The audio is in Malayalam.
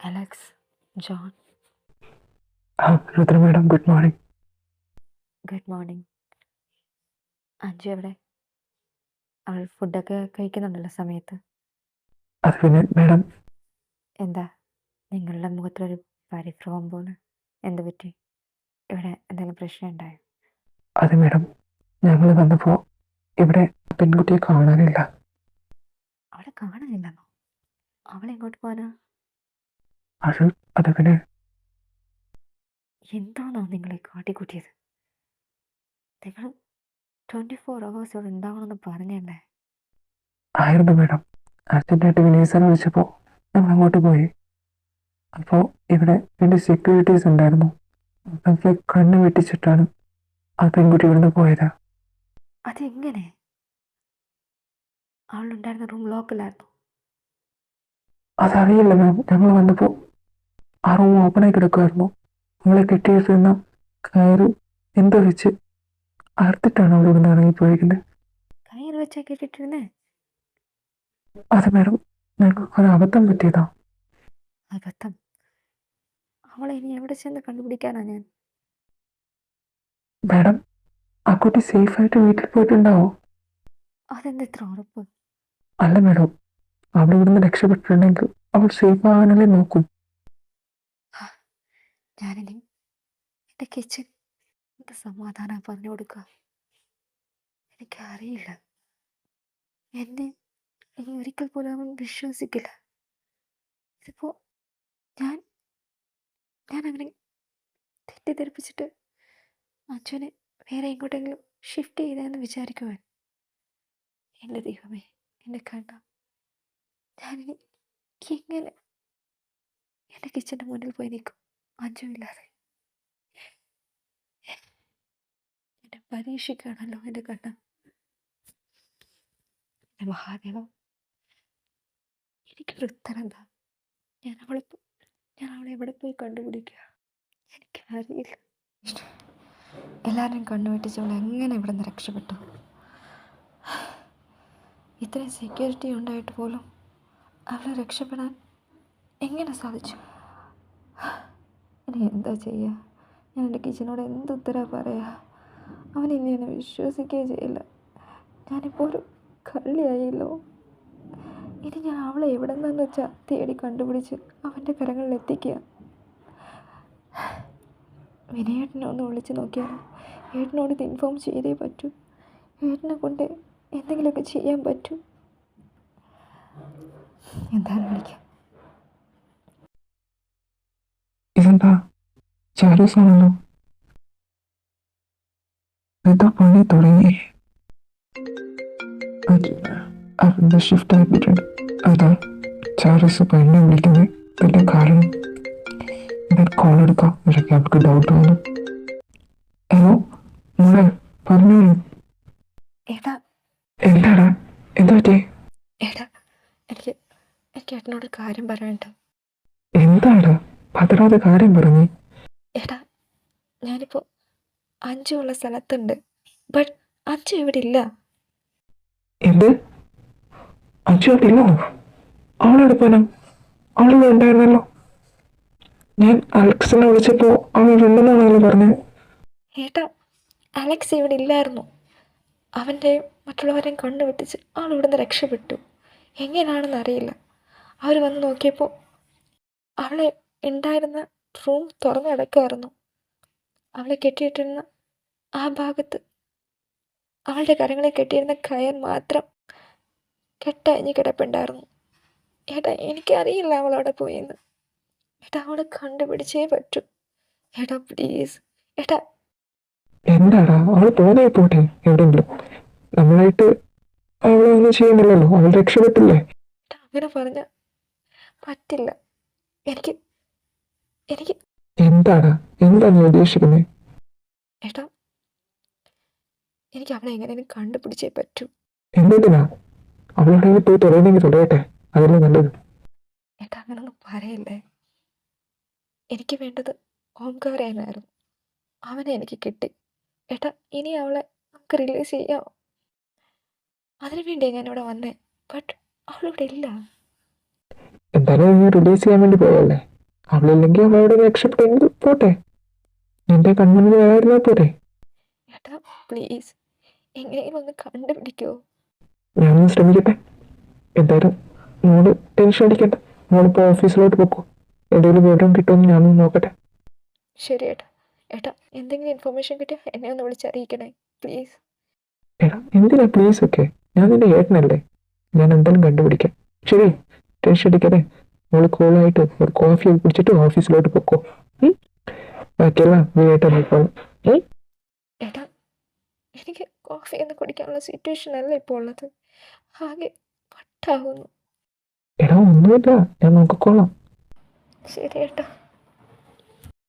Alex, John, Rudra madam, good morning. Good morning. Anju എവിടെ? അവൾ ഫുഡൊക്കെ കഴിക്കുന്നുണ്ടല്ലോ സമയത്ത്. അത് പിന്നെ മാഡം, എന്താ നിങ്ങളുടെ മുഖത്തൊരു പരിഭ്രമം പോലെ? എന്ത് പറ്റി? ഇവിടെ എന്തെങ്കിലും പ്രശ്നം ഉണ്ടായോ? അത് മാഡം, ഞങ്ങൾ വന്നപ്പോൾ ഇവിടെ പെൺകുട്ടിയെ കാണാനില്ല. അവളെ കാണാനില്ലെന്നോ? അവൾ എങ്ങോട്ട് പോകാനാ? അത് അത് പിന്നെ എന്താണോ നിങ്ങളെ കാട്ടിക്കൂട്ടിയത്? നിങ്ങൾ 24 hours ഇവിടെ ഉണ്ടാവണമെന്ന് പറഞ്ഞല്ലേ? ആയിരുന്നു മാഡം. അർജൻറ്റായിട്ട് വിനീസനെ വിളിച്ചപ്പോൾ ഞങ്ങൾ അങ്ങോട്ട് പോയി. അപ്പോൾ ഇവിടെ രണ്ട് സെക്യൂരിറ്റീസ് ഉണ്ടായിരുന്നു. അവർക്ക് കണ്ണ് വെട്ടിച്ചിട്ടാണ് ആ പെൺകുട്ടി ഇവിടുന്ന് പോയത്. അതെങ്ങനെ? അവളുണ്ടായിരുന്ന റൂം ലോക്കിലായിരുന്നു. അതറിയില്ല മാം. ഞങ്ങൾ വന്നപ്പോൾ ആ റൂം ഓപ്പണായി കിടക്കുമായിരുന്നു. നമ്മളെ കെട്ടിയിരുന്ന കയറ് എന്തോ വെച്ച് അറുത്തിട്ടാണ് അവിടെ ഇവിടുന്ന് ഇറങ്ങിപ്പോയിരിക്കുന്നത്. കയ്യിൽ വെച്ചാ കേട്ടിട്ടിരുന്നേ? അത് മാഡം, ഞങ്ങൾക്ക് ഒരു അബദ്ധം പറ്റിയതാ. അബദ്ധം? അവളെ ഇനി എവിടെ ചെന്ന് കണ്ടുപിടിക്കാനാ ഞാൻ? മാഡം, ആ കുട്ടി സേഫായിട്ട് വീട്ടിൽ പോയിട്ടുണ്ടാവോ? അതെന്താ ഇത്ര ഉറപ്പ്? അല്ല മാഡം, അവിടെ ഇവിടുന്ന് രക്ഷപ്പെട്ടിട്ടുണ്ടെങ്കിൽ അവൾ സേഫ് ആകാനല്ലേ നോക്കും. ഞാനിനി എൻ്റെ കിച്ചൻ എന്ത് സമാധാനം പറഞ്ഞു കൊടുക്കുക? എനിക്കറിയില്ല. എന്നെ ഇനി ഒരിക്കൽ പോലും അവൻ വിശ്വസിക്കില്ല. ഇതിപ്പോ ഞാൻ ഞാൻ അവനെ തെറ്റിദ്ധരിപ്പിച്ചിട്ട് അച്ഛനെ വേറെ എങ്ങോട്ടെങ്കിലും ഷിഫ്റ്റ് ചെയ്തതെന്ന് വിചാരിക്കുവാൻ. എൻ്റെ ദൈവമേ, എൻ്റെ കണ്ണ, ഞാനിനി എങ്ങനെ എൻ്റെ കിച്ചൻ്റെ മുന്നിൽ പോയി നിൽക്കും അഞ്ചുമില്ലാതെ? എന്നെ പരീക്ഷിക്കുകയാണല്ലോ എൻ്റെ കണ്ണ. എൻ്റെ മഹാദേവ, എനിക്കൊരു ഉത്തരം എന്താ? ഞാൻ അവളെ എവിടെ പോയി കണ്ടുപിടിക്കുക? എനിക്കറിയില്ല. എല്ലാവരും കണ്ണുവെട്ടിച്ച് അവൾ എങ്ങനെ ഇവിടെ നിന്ന് രക്ഷപ്പെട്ടു? ഇത്രയും സെക്യൂരിറ്റി ഉണ്ടായിട്ട് പോലും അവളെ രക്ഷപ്പെടാൻ എങ്ങനെ സാധിച്ചു? ഇനി എന്താ ചെയ്യുക? ഞാൻ എൻ്റെ കിച്ചനോട് എന്ത് ഉത്തരവാ പറയുക? അവൻ ഇനി എന്നെ വിശ്വസിക്കുകയും ചെയ്യില്ല. ഞാനിപ്പോൾ ഒരു കള്ളിയായല്ലോ. ഇനി ഞാൻ അവളെ എവിടെ നിന്നെന്ന് വെച്ചാൽ തേടി കണ്ടുപിടിച്ച് അവൻ്റെ കരങ്ങളിൽ എത്തിക്കുക. വിനയേട്ടനെ ഒന്ന് വിളിച്ച് നോക്കിയാലോ? ഏട്ടനോട് ഇത് ഇൻഫോം ചെയ്തേ പറ്റൂ. ഏട്ടനെ കൊണ്ട് എന്തെങ്കിലുമൊക്കെ ചെയ്യാൻ പറ്റൂ. എന്തായാലും വിളിക്കാം. ഇതെന്താ ചാരൂസ് ആണല്ലോ? എന്താ പണി തുടങ്ങി? അതിൻ്റെ ഷിഫ്റ്റ് ആക്കിയിട്ടുണ്ട്. അതാ ചാരൂസ് പെണ്ണെ വിളിക്കുന്നത്. ഇതിൻ്റെ കാരണം ഞാൻ കോൾ എടുക്കാം. പക്ഷേ അവർക്ക് ഡൗട്ട് വന്നു. ഹലോ മോളെ, പറഞ്ഞോളൂ. ഏട്ടാ, എന്താടാ, എന്താ പറ്റി? ഏട്ടാ, എനിക്ക് ഏട്ടനോട് കാര്യം പറയണ്ട. എന്താടാ പതറാതെ കാര്യം പറഞ്ഞു? ഏട്ടാ, ഞാനിപ്പോൾ അഞ്ചു ഉള്ള സ്ഥലത്തുണ്ട്. ബട്ട് അഞ്ചു ഇവിടെ ഇല്ല. എന്ത്? അഞ്ചു അവിടെ ഇല്ലോ? അവളെവിടെ പോനാ? അവളിവിടെ ഉണ്ടായിരുന്നല്ലോ. ഞാൻ അലക്സിനെ വിളിച്ചപ്പോൾ അവൾ ഉണ്ടെന്നാണല്ലോ പറഞ്ഞത്. ഏട്ടാ, അലക്സ് ഇവിടെ ഇല്ലായിരുന്നു. അവൻ്റെ മറ്റുള്ളവരെയും കണ്ണു വെട്ടിച്ച് ആൾ ഇവിടുന്ന് രക്ഷപ്പെട്ടു. എങ്ങനെയാണെന്ന് അറിയില്ല. അവർ വന്ന് നോക്കിയപ്പോൾ അവളെ ഉണ്ടായിരുന്ന റൂം തുറന്നു കിടക്കുമായിരുന്നു. അവളെ കെട്ടിയിട്ടിരുന്ന ആ ഭാഗത്ത് അവളുടെ കരങ്ങളിൽ കെട്ടിയിരുന്ന കയർ മാത്രം കെട്ടഴിഞ്ഞ് കിടപ്പുണ്ടായിരുന്നു. ഏട്ടാ, എനിക്കറിയില്ല അവൾ അവിടെ പോയെന്ന്. ഏട്ടാ, അവളെ കണ്ടുപിടിച്ചേ പറ്റൂ. ഏട്ടാ പ്ലീസ്. ഏട്ടാ, എന്താടാ, അവൾ പോന്നേ പോട്ടെ എവിടെയെങ്കിലും. നമ്മളായിട്ട് അവളെ ഒന്നും ചെയ്യുന്നില്ലല്ലോ. അവൾ രക്ഷപ്പെട്ടില്ലേ? ഏട്ടാ, അങ്ങനെ പറഞ്ഞ പറ്റില്ല. എനിക്ക് എനിക്ക് എന്താടാ, എന്താ നീ ഉദ്ദേശിക്കുന്നത്? ഏട്ടാ, എനിക്ക് അവളെ എങ്ങനെയും കണ്ടുപിടിച്ചേ പറ്റൂ. എന്തിനാ? അവളുടെ പോയി തുടങ്ങി തുടയട്ടെ, അതല്ലേ നല്ലത്. ഏട്ടാ, അങ്ങനൊന്നും പറയല്ലേ. എനിക്ക് വേണ്ടത് ഓംകാരനായിരുന്നു. അവനെ എനിക്ക് കിട്ടി. ഏട്ടാ, ഇനി അവളെ നമുക്ക് റിലീസ് ചെയ്യാം. അതിനു വേണ്ടിയാണ് ഞാനിവിടെ വന്നേ. ബട്ട് അവളിവിടെ ഇല്ല. എന്തായാലും നീ റിലീസ് ചെയ്യാൻ വേണ്ടി പോയല്ലേ? അവളില്ലെങ്കിൽ അവളോട് രക്ഷപ്പെട്ടെങ്കിൽ പോട്ടെ, നിന്റെ കൺമുന്നിൽ ആയിരുന്നാൽ പോരെ. ഏട്ടാ പ്ലീസ്, എങ്ങനെയെങ്കിലും ഒന്ന് കണ്ടുപിടിക്കുമോ? ഞാനൊന്ന് ശ്രമിക്കട്ടെ. എന്തായാലും മോള് ടെൻഷൻ അടിക്കണ്ട, മോളിപ്പോൾ ഓഫീസിലോട്ട് പോക്കോ. എന്തെങ്കിലും വിവരം കിട്ടുമെന്ന് ഞാനൊന്ന് നോക്കട്ടെ. ശരി ഏട്ടാ. ഏട്ടാ എന്തെങ്കിലും ഇൻഫർമേഷൻ കിട്ടിയാൽ എന്നെ ഒന്ന് വിളിച്ചറിയിക്കണേ പ്ലീസ്. എടാ എന്തിനാ പ്ലീസ് ഒക്കെ, ഞാൻ നിന്റെ ഏട്ടനല്ലേ, ഞാൻ എന്തായാലും കണ്ടുപിടിക്കാം. ശരി, ടെൻഷൻ അടിക്കാതെ മോള് കോളായിട്ട് ഒരു കോഫി കുടിച്ചിട്ട് ഓഫീസിലോട്ട് പോക്കോ. ബാക്കിയെല്ലാം നീ ഏട്ടൻ നോക്കോളാം. ഏട്ടാ എനിക്ക് കോഫി ഒന്നും കുടിക്കാനുള്ള സിറ്റുവേഷൻ അല്ല ഇപ്പോൾ ഉള്ളത്. ആകെ വട്ടാകുന്നു. എടാ ഒന്നുമില്ല, ഞാൻ നോക്കിക്കോളാം. ശരി ഏട്ടാ.